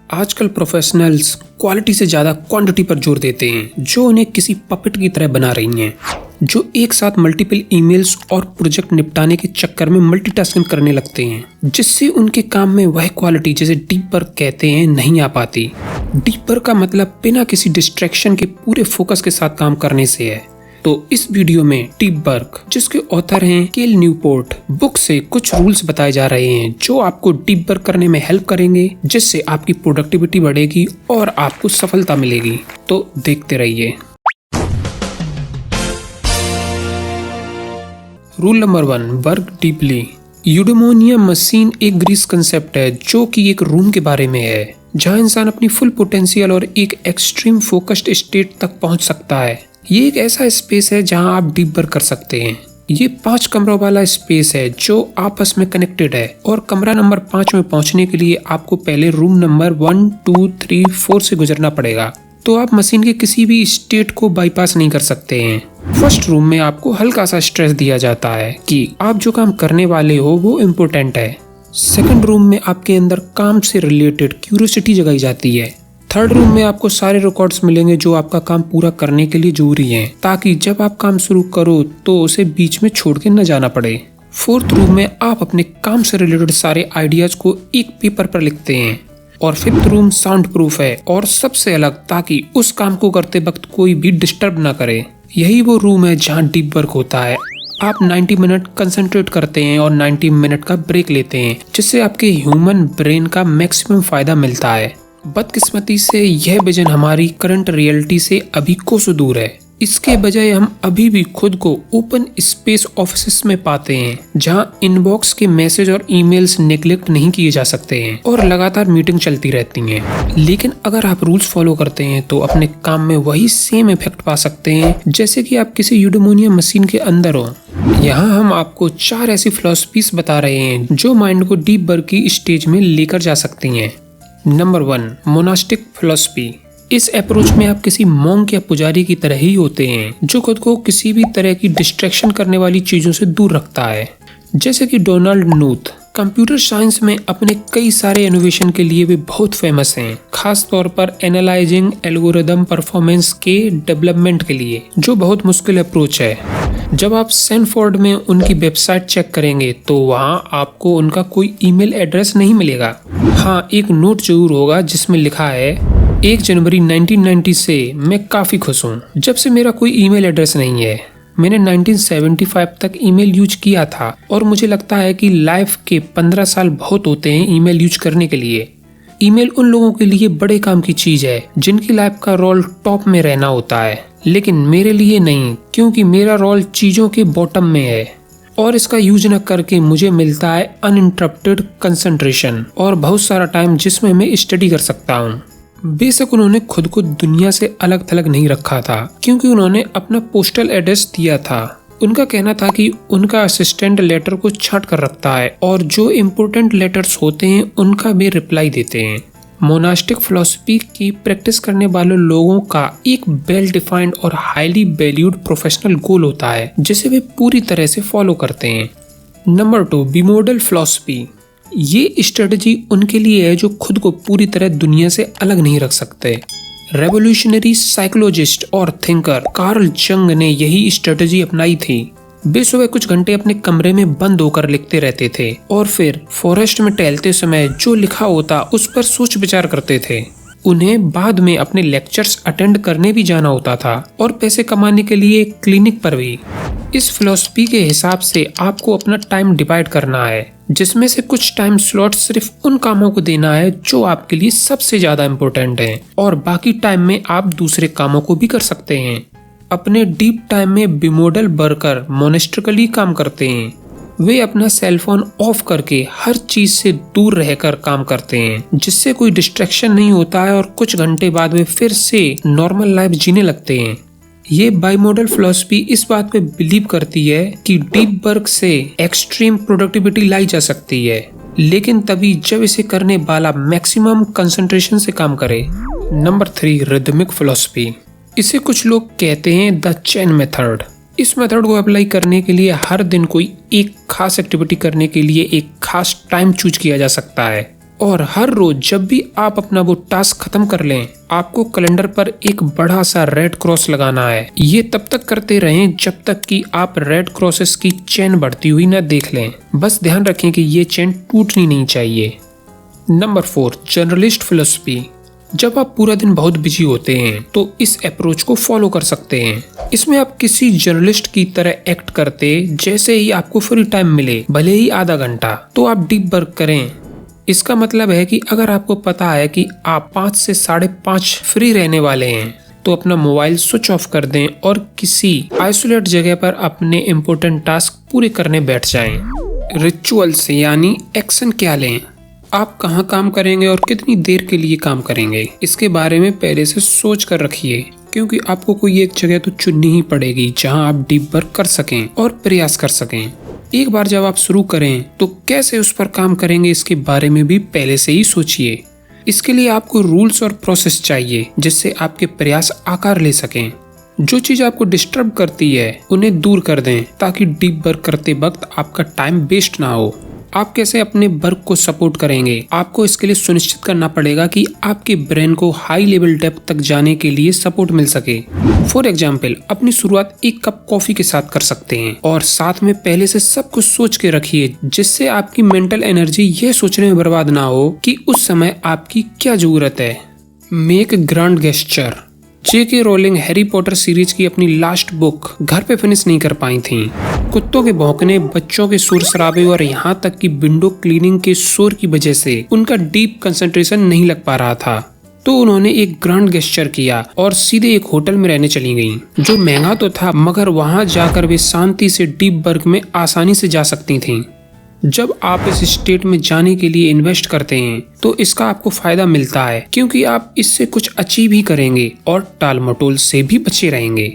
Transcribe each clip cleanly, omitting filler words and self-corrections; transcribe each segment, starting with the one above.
आजकल professionals quality से ज़्यादा क्वांटिटी पर जोर देते हैं, जो उन्हें किसी पपेट की तरह बना रही हैं, जो एक साथ मल्टीपल ईमेल्स और प्रोजेक्ट निपटाने के चक्कर में मल्टीटास्किंग करने लगते हैं, जिससे उनके काम में वह क्वालिटी जिसे डीप वर्क कहते हैं नहीं आ पाती। डीप वर्क का मतलब बिना किसी डिस्ट्रैक्शन के पूरे फोकस के साथ काम करने से है। तो इस वीडियो में डीप वर्क, जिसके ऑथर हैं केल न्यूपोर्ट, बुक से कुछ रूल्स बताए जा रहे हैं जो आपको डीप वर्क करने में हेल्प करेंगे, जिससे आपकी प्रोडक्टिविटी बढ़ेगी और आपको सफलता मिलेगी। तो देखते रहिए। Rule number 1, work deeply. Eudaimonia machine एक ग्रीस कंसेप्ट है जो कि एक रूम के बारे में है, जहां इंसान अपनी फुल पोटेंशियल और एक एक्सट्रीम फोकस्ड स्टेट तक पहुंच सकता है। ये एक ऐसा स्पेस है जहां आप डीप वर्क कर सकते हैं। ये 5 कमरों वाला स्पेस है जो आपस में कनेक्टेड है, और कमरा नंबर 5 में पहुंचने के लिए आपको पहले रूम नंबर 1, 2, 3, 4 से गुजरना पड़ेगा। तो आप मशीन के किसी भी स्टेट को बाईपास नहीं कर सकते हैं। फर्स्ट रूम में आपको हल्का सा स्ट्रेस दिया जाता है कि आप जो काम करने वाले हो वो इम्पोर्टेंट है। सेकंड रूम में आपके अंदर काम से रिलेटेड क्यूरियोसिटी जगाई जाती है। थर्ड रूम में आपको सारे रिकॉर्ड्स मिलेंगे जो आपका काम पूरा करने के लिए जरूरी हैं, ताकि जब आप काम शुरू करो तो उसे बीच में छोड़ के न जाना पड़े। फोर्थ रूम में आप अपने काम से रिलेटेड सारे आइडियाज को एक पेपर पर लिखते हैं। और फिफ्थ रूम साउंड प्रूफ है और सबसे अलग, ताकि उस काम को करते वक्त कोई भी डिस्टर्ब ना करे। यही वो रूम है जहाँ डीप वर्क होता है। आप 90 मिनट कंसंट्रेट करते हैं और 90 मिनट का ब्रेक लेते हैं, जिससे आपके ह्यूमन ब्रेन का मैक्सिमम फायदा मिलता है। बदकिस्मती से यह विजन हमारी करंट रियलिटी से अभी कोसों दूर है। इसके बजाय हम अभी भी खुद को ओपन स्पेस ऑफिस में पाते हैं, जहां इनबॉक्स के मैसेज और ईमेल्स नेग्लेक्ट नहीं किए जा सकते हैं और लगातार मीटिंग चलती रहती हैं। लेकिन अगर आप रूल्स फॉलो करते हैं तो अपने काम में वही सेम इफेक्ट पा सकते हैं जैसे कि आप किसी यूडेमोनिया मशीन के अंदर हो। यहाँ हम आपको 4 ऐसी फिलॉसफीज बता रहे हैं जो माइंड को डीप वर्क की स्टेज में लेकर जा सकती हैं। Number 1, monastic philosophy. इस अप्रोच में आप किसी मॉन्क या पुजारी की तरह ही होते हैं, जो खुद को किसी भी तरह की डिस्ट्रैक्शन करने वाली चीजों से दूर रखता है। जैसे कि डोनाल्ड नूथ कंप्यूटर साइंस में अपने कई सारे इनोवेशन के लिए वे बहुत फेमस हैं, खास तौर पर एनालाइजिंग एल्गोरिदम परफॉर्मेंस के डेवलपमेंट के लिए, जो बहुत मुश्किल अप्रोच है। जब आप सैनफोर्ड में उनकी वेबसाइट चेक करेंगे तो वहाँ आपको उनका कोई ईमेल एड्रेस नहीं मिलेगा। हाँ, एक नोट जरूर होगा जिसमें लिखा है 1 जनवरी 1990 से मैं काफी खुश हूँ, जब से मेरा कोई ईमेल एड्रेस नहीं है। मैंने 1975 तक ईमेल यूज किया था और मुझे लगता है कि लाइफ के 15 साल बहुत होते हैं ईमेल यूज करने के लिए। ईमेल उन लोगों के लिए बड़े काम की चीज है जिनकी लाइफ का रोल टॉप में रहना होता है, लेकिन मेरे लिए नहीं, क्योंकि मेरा रोल चीजों के बॉटम में है और इसका यूज न करके मुझे मिलता है अनइंटरप्टेड कंसंट्रेशन और बहुत सारा टाइम जिसमें मैं स्टडी कर सकता हूँ। बेशक उन्होंने खुद को दुनिया से अलग थलग नहीं रखा था, क्योंकि उन्होंने अपना पोस्टल एड्रेस दिया था। उनका कहना था कि उनका असिस्टेंट लेटर को छांट कर रखता है और जो इम्पोर्टेंट लेटर्स होते हैं उनका भी रिप्लाई देते हैं। मोनास्टिक फिलॉसफी की प्रैक्टिस करने वाले लोगों का एक वेल डिफाइंड और हाईली वैल्यूड प्रोफेशनल गोल होता है, जिसे वे पूरी तरह से फॉलो करते हैं। Number 2, bimodal philosophy. ये स्ट्रेटजी उनके लिए है जो खुद को पूरी तरह दुनिया से अलग नहीं रख सकते। रेवोल्यूशनरी साइकोलॉजिस्ट और थिंकर कार्ल जंग ने यही स्ट्रेटजी अपनाई थी। वे सुबह कुछ घंटे अपने कमरे में बंद होकर लिखते रहते थे और फिर फॉरेस्ट में टहलते समय जो लिखा होता उस पर सोच विचार करते थे। उन्हें बाद में अपने लेक्चर्स अटेंड करने भी जाना होता था और पैसे कमाने के लिए क्लिनिक पर भी। इस फिलॉसफी के हिसाब से आपको अपना टाइम डिवाइड करना है, जिसमें से कुछ टाइम स्लॉट सिर्फ उन कामों को देना है जो आपके लिए सबसे ज्यादा इम्पोर्टेंट हैं, और बाकी टाइम में आप दूसरे कामों को भी कर सकते हैं। अपने डीप टाइम में बिमोडल वर्कर मोनेस्ट्रिकली काम करते हैं। वे अपना सेलफोन ऑफ करके हर चीज से दूर रहकर काम करते हैं, जिससे कोई डिस्ट्रैक्शन नहीं होता है, और कुछ घंटे बाद वे फिर से नॉर्मल लाइफ जीने लगते हैं। ये बाइमोडल फिलॉसफी इस बात पे बिलीव करती है कि डीप वर्क से एक्सट्रीम प्रोडक्टिविटी लाई जा सकती है, लेकिन तभी जब इसे करने वाला मैक्सिमम कंसंट्रेशन से काम करे। Number 3, rhythmic philosophy. इसे कुछ लोग कहते हैं द चेन मेथड। इस मेथड को अप्लाई करने के लिए हर दिन कोई एक खास एक्टिविटी करने के लिए एक खास टाइम चूज किया जा सकता है, और हर रोज जब भी आप अपना वो टास्क खत्म कर लें, आपको कैलेंडर पर एक बड़ा सा रेड क्रॉस लगाना है। ये तब तक करते रहें जब तक कि आप रेड क्रॉसेस की चेन बढ़ती हुई न देख लें। बस ध्यान रखें कि ये चेन टूटनी नहीं चाहिए। Number 4, journalist philosophy. जब आप पूरा दिन बहुत बिजी होते हैं तो इस अप्रोच को फॉलो कर सकते हैं। इसमें आप किसी जर्नलिस्ट की तरह एक्ट करते, जैसे ही आपको फ्री टाइम मिले, भले ही आधा घंटा, तो आप डीप वर्क करें। इसका मतलब है कि अगर आपको पता है कि आप 5 से 5:30 फ्री रहने वाले हैं, तो अपना मोबाइल स्विच ऑफ कर दें और किसी आइसोलेट जगह पर अपने इम्पोर्टेंट टास्क पूरे करने बैठ जाएं। रिचुअल्स यानी एक्शन क्या लें, आप कहाँ काम करेंगे और कितनी देर के लिए काम करेंगे, इसके बारे में पहले से सोच कर रखिए, क्योंकि आपको कोई एक जगह तो चुननी ही पड़ेगी जहां आप डीप वर्क कर सकें और प्रयास कर सकें। एक बार जब आप शुरू करें तो कैसे उस पर काम करेंगे, इसके बारे में भी पहले से ही सोचिए। इसके लिए आपको रूल्स और प्रोसेस चाहिए जिससे आपके प्रयास आकार ले सकें। जो चीज आपको डिस्टर्ब करती है उन्हें दूर कर दें, ताकि डीप वर्क करते वक्त आपका टाइम वेस्ट ना हो। आप कैसे अपने वर्क को सपोर्ट करेंगे, आपको इसके लिए सुनिश्चित करना पड़ेगा कि आपके ब्रेन को हाई लेवल डेप्थ तक जाने के लिए सपोर्ट मिल सके। फॉर एग्जाम्पल, अपनी शुरुआत एक कप कॉफी के साथ कर सकते हैं और साथ में पहले से सब कुछ सोच के रखिए, जिससे आपकी मेंटल एनर्जी ये सोचने में बर्बाद ना हो कि उस समय आपकी क्या जरूरत है। Make grand gesture. J.K. Rolling Harry Potter series की अपनी लास्ट बुक घर पे फिनिश नहीं कर पाई थी। कुत्तों के भौंकने, बच्चों के शोर शराबे और यहाँ तक कि विंडो क्लीनिंग के शोर की वजह से उनका डीप कंसंट्रेशन नहीं लग पा रहा था। तो उन्होंने एक ग्रैंड गेस्चर किया और सीधे एक होटल में रहने चली गईं, जो महंगा तो था, मगर वहाँ जाकर वे शांति से डीप वर्क में आसानी से जा सकती थीं। जब आप इस स्टेट में जाने के लिए इन्वेस्ट करते हैं तो इसका आपको फायदा मिलता है, क्योंकि आप इससे कुछ अचीव ही करेंगे और टाल मटोल से भी बचे रहेंगे।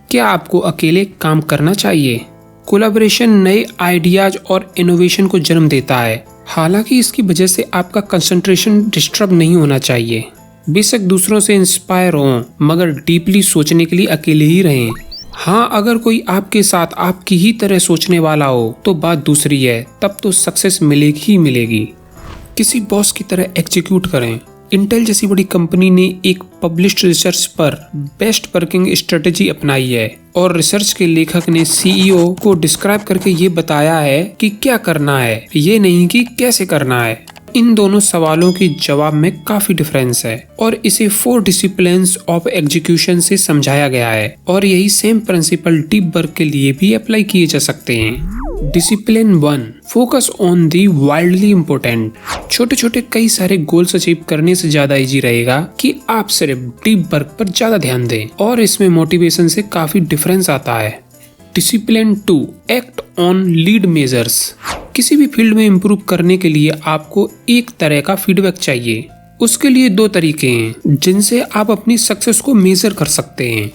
क्या आपको अकेले काम करना चाहिए? कोलैबोरेशन नए आइडियाज और इनोवेशन को जन्म देता है। हालांकि इसकी वजह से आपका कंसंट्रेशन डिस्टर्ब नहीं होना चाहिए। बेशक दूसरों से इंस्पायर हों, मगर डीपली सोचने के लिए अकेले ही रहें। हाँ, अगर कोई आपके साथ आपकी ही तरह सोचने वाला हो तो बात दूसरी है, तब तो सक्सेस मिलेगी ही मिलेगी। किसी बॉस की तरह एग्जीक्यूट करें। इंटेल जैसी बड़ी कंपनी ने एक पब्लिश्ड रिसर्च पर बेस्ट वर्किंग स्ट्रेटेजी अपनाई है और रिसर्च के लेखक ने सीईओ को डिस्क्राइब करके ये बताया है कि क्या करना है, ये नहीं कि कैसे करना है। इन दोनों सवालों के जवाब में काफी डिफरेंस है और इसे 4 डिसिप्लिन्स ऑफ एग्जीक्यूशन से समझाया गया है और यही सेम प्रिंसिपल डीप वर्क के लिए भी अप्लाई किए जा सकते हैं। Discipline 1, focus on the wildly important. छोटे छोटे कई सारे गोल्स अचीव करने से ज्यादा इजी रहेगा कि आप सिर्फ डीप वर्क पर ज्यादा ध्यान दें, और इसमें मोटिवेशन से काफी डिफरेंस आता है। Discipline 2, act on lead measures. किसी भी फील्ड में इम्प्रूव करने के लिए आपको एक तरह का फीडबैक चाहिए। उसके लिए 2 तरीके हैं जिनसे आप अपनी सक्सेस को मेजर कर सकते हैं।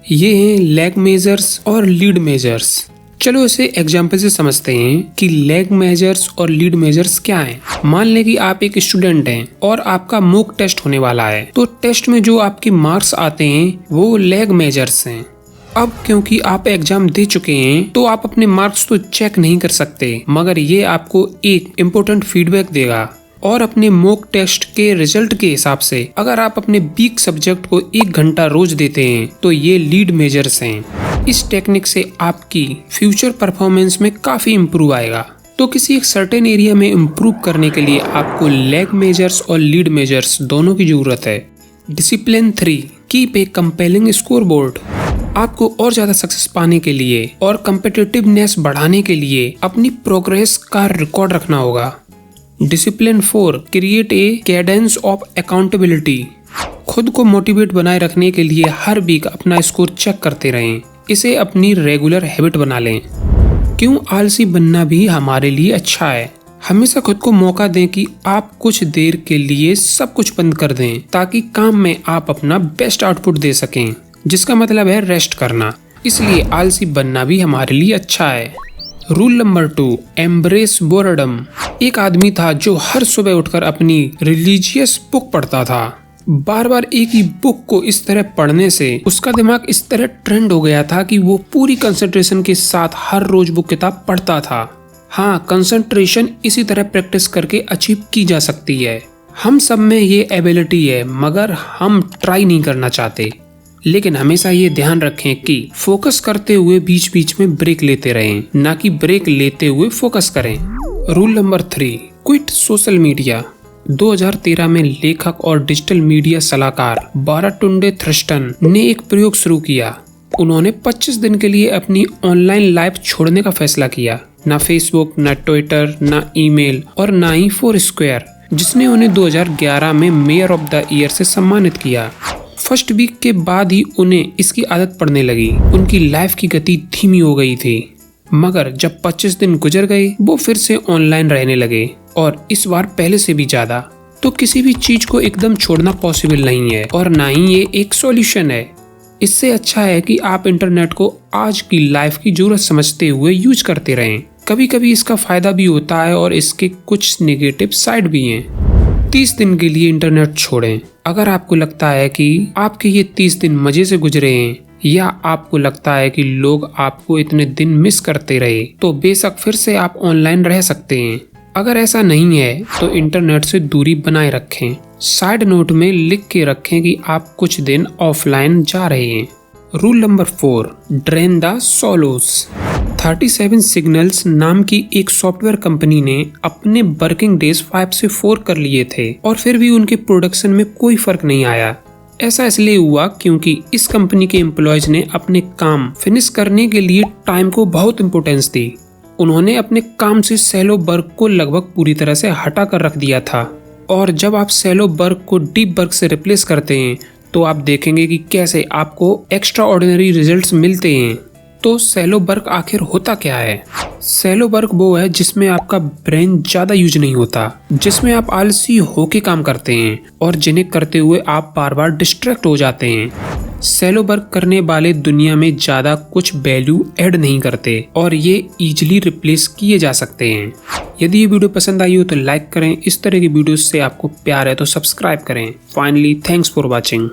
ये हैं लैग मेजर्स और लीड मेजर्स। चलो इसे एग्जाम्पल से समझते हैं कि लैग मेजर्स और लीड मेजर्स क्या हैं। मान लें कि आप एक स्टूडेंट हैं और आपका मॉक टेस्ट होने वाला है, तो टेस्ट में जो आपके मार्क्स आते हैं वो लैग मेजर्स हैं। अब क्योंकि आप एग्जाम दे चुके हैं तो आप अपने मार्क्स तो चेक नहीं कर सकते, मगर ये आपको एक इम्पोर्टेंट फीडबैक देगा। और अपने मॉक टेस्ट के रिजल्ट के हिसाब से अगर आप अपने वीक सब्जेक्ट को 1 घंटा रोज देते हैं तो ये लीड मेजर्स हैं। इस टेक्निक से आपकी फ्यूचर परफॉर्मेंस में काफी इम्प्रूव आएगा। तो किसी एक सर्टेन एरिया में इम्प्रूव करने के लिए आपको लैग मेजर्स और लीड मेजर्स दोनों की जरूरत है। Discipline 3, keep a compelling scoreboard. आपको और ज्यादा सक्सेस पाने के लिए और कम्पिटिटिवनेस बढ़ाने के लिए अपनी प्रोग्रेस का रिकॉर्ड रखना होगा। Discipline 4, create a Cadence of accountability. खुद को मोटिवेट बनाए रखने के लिए हर वीक अपना स्कोर चेक करते रहें। इसे अपनी रेगुलर हैबिट बना लें। क्यों आलसी बनना भी हमारे लिए अच्छा है। हमेशा खुद को मौका दें कि आप कुछ देर के लिए सब कुछ बंद कर दें, ताकि काम में आप अपना बेस्ट आउटपुट दे सकें, जिसका मतलब है रेस्ट करना। इसलिए आलसी बनना भी हमारे लिए अच्छा है। Rule number 2, embrace boredom. एक आदमी था जो हर सुबह उठकर अपनी रिलीजियस बुक पढ़ता था। बार बार एक ही बुक को इस तरह पढ़ने से उसका दिमाग इस तरह ट्रेंड हो गया था कि वो पूरी कंसंट्रेशन के साथ हर रोज वो किताब पढ़ता था। हाँ, कंसंट्रेशन इसी तरह प्रैक्टिस करके अचीव की जा सकती है। हम सब में ये एबिलिटी है, मगर हम ट्राई नहीं करना चाहते। लेकिन हमेशा ये ध्यान रखें कि फोकस करते हुए बीच बीच में ब्रेक लेते रहें, ना कि ब्रेक लेते हुए फोकस करें। Rule number 3, quit social media. 2013 में लेखक और डिजिटल मीडिया सलाहकार बाराटुंडे थ्रस्टन ने एक प्रयोग शुरू किया। उन्होंने 25 दिन के लिए अपनी ऑनलाइन लाइफ छोड़ने का फैसला किया। ना फेसबुक, ना ट्विटर, ना ईमेल और ना ही फोरस्क्वायर, जिसने उन्हें 2011 में मेयर ऑफ द ईयर से सम्मानित किया। फर्स्ट वीक के बाद ही उन्हें इसकी आदत पड़ने लगी। उनकी लाइफ की गति धीमी हो गई थी, मगर जब 25 दिन गुजर गए वो फिर से ऑनलाइन रहने लगे, और इस बार पहले से भी ज्यादा। तो किसी भी चीज को एकदम छोड़ना पॉसिबल नहीं है, और ना ही ये एक सॉल्यूशन है। इससे अच्छा है कि आप इंटरनेट को आज की लाइफ की जरूरत समझते हुए यूज करते रहें। कभी कभी इसका फायदा भी होता है और इसके कुछ नेगेटिव साइड भी हैं। 30 दिन के लिए इंटरनेट छोड़ें। अगर आपको लगता है कि आपके ये 30 दिन मजे से गुजरे हैं, या आपको लगता है कि लोग आपको इतने दिन मिस करते रहे, तो बेशक फिर से आप ऑनलाइन रह सकते हैं। अगर ऐसा नहीं है तो इंटरनेट से दूरी बनाए रखें। साइड नोट में लिख के रखें कि आप कुछ दिन ऑफलाइन जा रहे हैं। Rule number 4, drain the Saulos. 37 signals नाम की एक सॉफ्टवेयर कंपनी ने अपने वर्किंग डेज 5 से 4 कर लिए थे, और फिर भी उनके प्रोडक्शन में कोई फर्क नहीं आया। ऐसा इसलिए हुआ क्योंकि इस कंपनी के एम्प्लॉयज ने अपने काम फिनिश करने के लिए टाइम को बहुत इम्पोर्टेंस दी। उन्होंने अपने काम से सैलो वर्क को लगभग पूरी तरह से हटा कर रख दिया था। और जब आप सैलो वर्क को डीप वर्क से रिप्लेस करते हैं तो आप देखेंगे कि कैसे आपको एक्स्ट्रा ऑर्डिनरी रिजल्ट्स मिलते हैं। तो सैलो वर्क आखिर होता क्या है? सैलो वर्क वो है जिसमें आपका ब्रेन ज्यादा यूज नहीं होता, जिसमें आप आलसी होके काम करते हैं और जिन्हें करते हुए आप बार बार डिस्ट्रैक्ट हो जाते हैं। सैलो वर्क करने वाले दुनिया में ज्यादा कुछ वैल्यू ऐड नहीं करते, और ये इजीली रिप्लेस किए जा सकते हैं। यदि ये वीडियो पसंद आई हो तो लाइक करें। इस तरह की वीडियोस से आपको प्यार है तो सब्सक्राइब करें। Finally, thanks for watching.